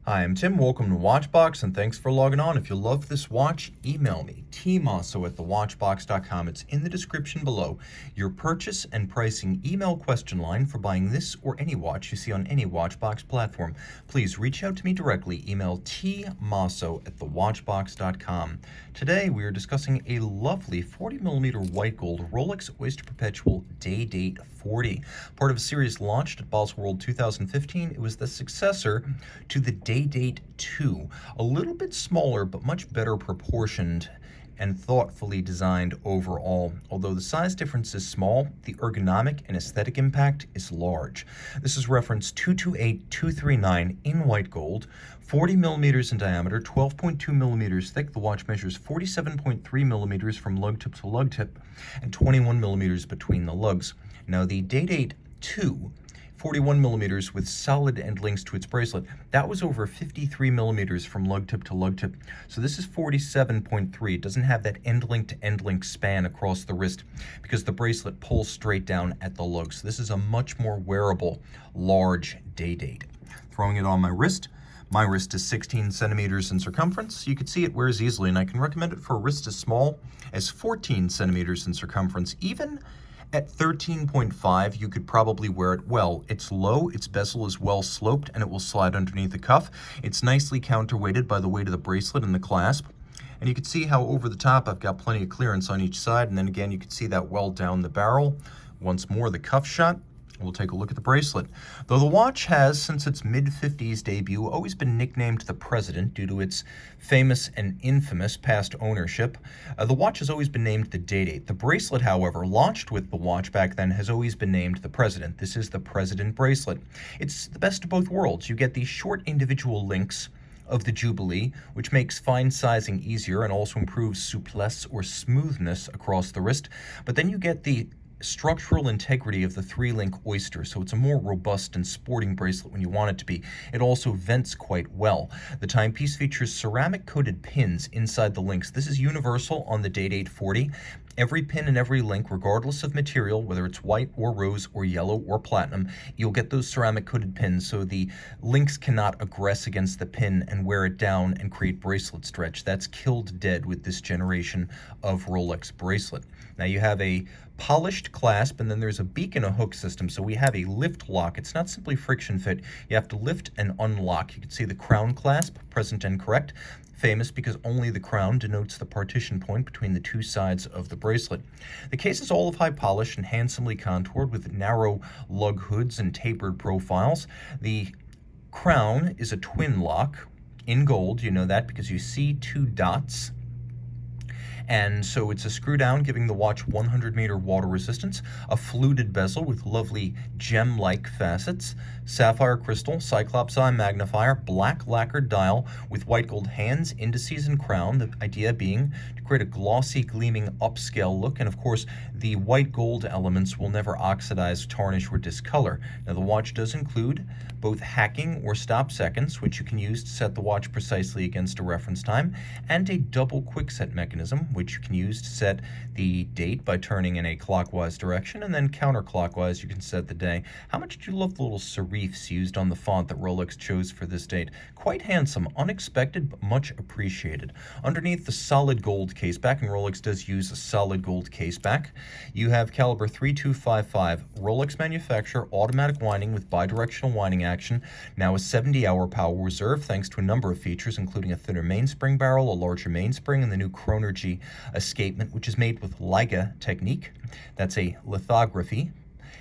Hi, I'm Tim. Welcome to Watchbox, and thanks for logging on. If you love this watch, email me, tmosso@thewatchbox.com. It's in the description below. Your purchase and pricing email question line for buying this or any watch you see on any Watchbox platform. Please reach out to me directly. Email tmosso@thewatchbox.com. Today, we are discussing a lovely 40mm white gold Rolex Oyster Perpetual Day-Date 40. Part of a series launched at Basel World 2015, it was the successor to the Day-Date 2, a little bit smaller but much better proportioned and thoughtfully designed overall. Although the size difference is small, the ergonomic and aesthetic impact is large. This is reference 228239 in white gold, 40 millimeters in diameter, 12.2 millimeters thick. The watch measures 47.3 millimeters from lug tip to lug tip and 21 millimeters between the lugs. Now the Day-Date 2, 41 millimeters with solid end links to its bracelet, that was over 53 millimeters from lug tip to lug tip. So this is 47.3. It doesn't have that end link to end link span across the wrist because the bracelet pulls straight down at the lug. So this is a much more wearable, large Day-Date. Throwing it on my wrist is 16 centimeters in circumference. You can see it wears easily, and I can recommend it for a wrist as small as 14 centimeters in circumference. Even at 13.5, you could probably wear it well. It's low, its bezel is well sloped, and it will slide underneath the cuff. It's nicely counterweighted by the weight of the bracelet and the clasp. And you can see how over the top I've got plenty of clearance on each side, and then again you can see that well down the barrel. Once more, the cuff shot. We'll take a look at the bracelet. Though the watch has, since its mid-50s debut, always been nicknamed the President due to its famous and infamous past ownership, the watch has always been named the Day-Date. The bracelet, however, launched with the watch back then, has always been named the President. This is the President bracelet. It's the best of both worlds. You get these short individual links of the Jubilee, which makes fine sizing easier and also improves souplesse or smoothness across the wrist. But then you get the structural integrity of the three-link Oyster, so it's a more robust and sporting bracelet when you want it to be. It also vents quite well. The timepiece features ceramic-coated pins inside the links. This is universal on the Day-Date 40. Every pin and every link, regardless of material, whether it's white or rose or yellow or platinum, you'll get those ceramic-coated pins, so the links cannot aggress against the pin and wear it down and create bracelet stretch. That's killed dead with this generation of Rolex bracelet. Now you have a polished clasp, and then there's a beak and a hook system. So we have a lift lock. It's not simply friction fit. You have to lift and unlock. You can see the crown clasp, present and correct. Famous because only the crown denotes the partition point between the two sides of the bracelet. The case is all of high polish and handsomely contoured with narrow lug hoods and tapered profiles. The crown is a twin lock in gold. You know that because you see two dots. And so it's a screw down, giving the watch 100-meter water resistance, a fluted bezel with lovely gem-like facets, sapphire crystal, cyclops eye magnifier, black lacquered dial with white gold hands, indices, and crown. The idea being to create a glossy, gleaming upscale look. And of course, the white gold elements will never oxidize, tarnish, or discolor. Now the watch does include both hacking or stop seconds, which you can use to set the watch precisely against a reference time, and a double quickset mechanism, which you can use to set the date by turning in a clockwise direction, and then counterclockwise you can set the day. How much do you love the little serifs used on the font that Rolex chose for this date? Quite handsome, unexpected, but much appreciated. Underneath the solid gold case back, and Rolex does use a solid gold case back, you have caliber 3255, Rolex manufacturer, automatic winding with bidirectional winding action, now a 70-hour power reserve thanks to a number of features, including a thinner mainspring barrel, a larger mainspring, and the new Chronergy escapement, which is made with Liga technique. That's a lithography.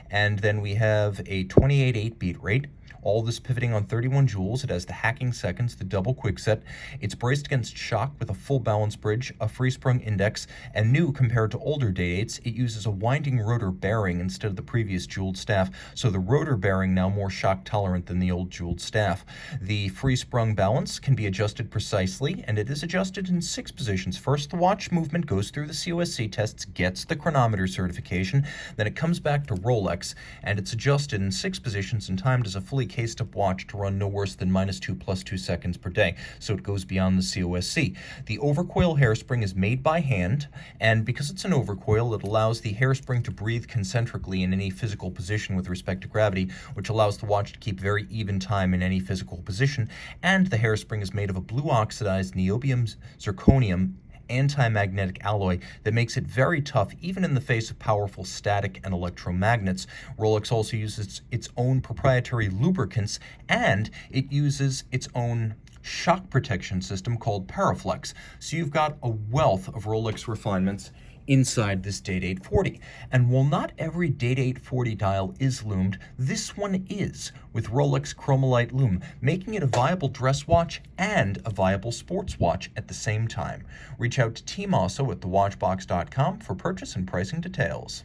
And then we have a 28.8 beat rate. All this pivoting on 31 joules. It has the hacking seconds, the double quickset. It's braced against shock with a full balance bridge, a free-sprung index, and new compared to older Day-Dates, it uses a winding rotor bearing instead of the previous jeweled staff. So the rotor bearing now more shock tolerant than the old jeweled staff. The free-sprung balance can be adjusted precisely, and it is adjusted in 6 positions. First, the watch movement goes through the COSC tests, gets the chronometer certification, then it comes back to Rolex, and it's adjusted in 6 positions and timed as a fully encased up watch to run no worse than -2 + 2 seconds per day, so it goes beyond the COSC. The overcoil hairspring is made by hand, and because it's an overcoil, it allows the hairspring to breathe concentrically in any physical position with respect to gravity, which allows the watch to keep very even time in any physical position. And the hairspring is made of a blue oxidized niobium zirconium anti-magnetic alloy that makes it very tough even in the face of powerful static and electromagnets. Rolex also uses its own proprietary lubricants, and it uses its own shock protection system called Paraflex. So you've got a wealth of Rolex refinements inside this Day-Date 40. And while not every Day-Date 40 dial is loomed, this one is, with Rolex Chromolite Lume, making it a viable dress watch and a viable sports watch at the same time. Reach out to Team Mosso at thewatchbox.com for purchase and pricing details.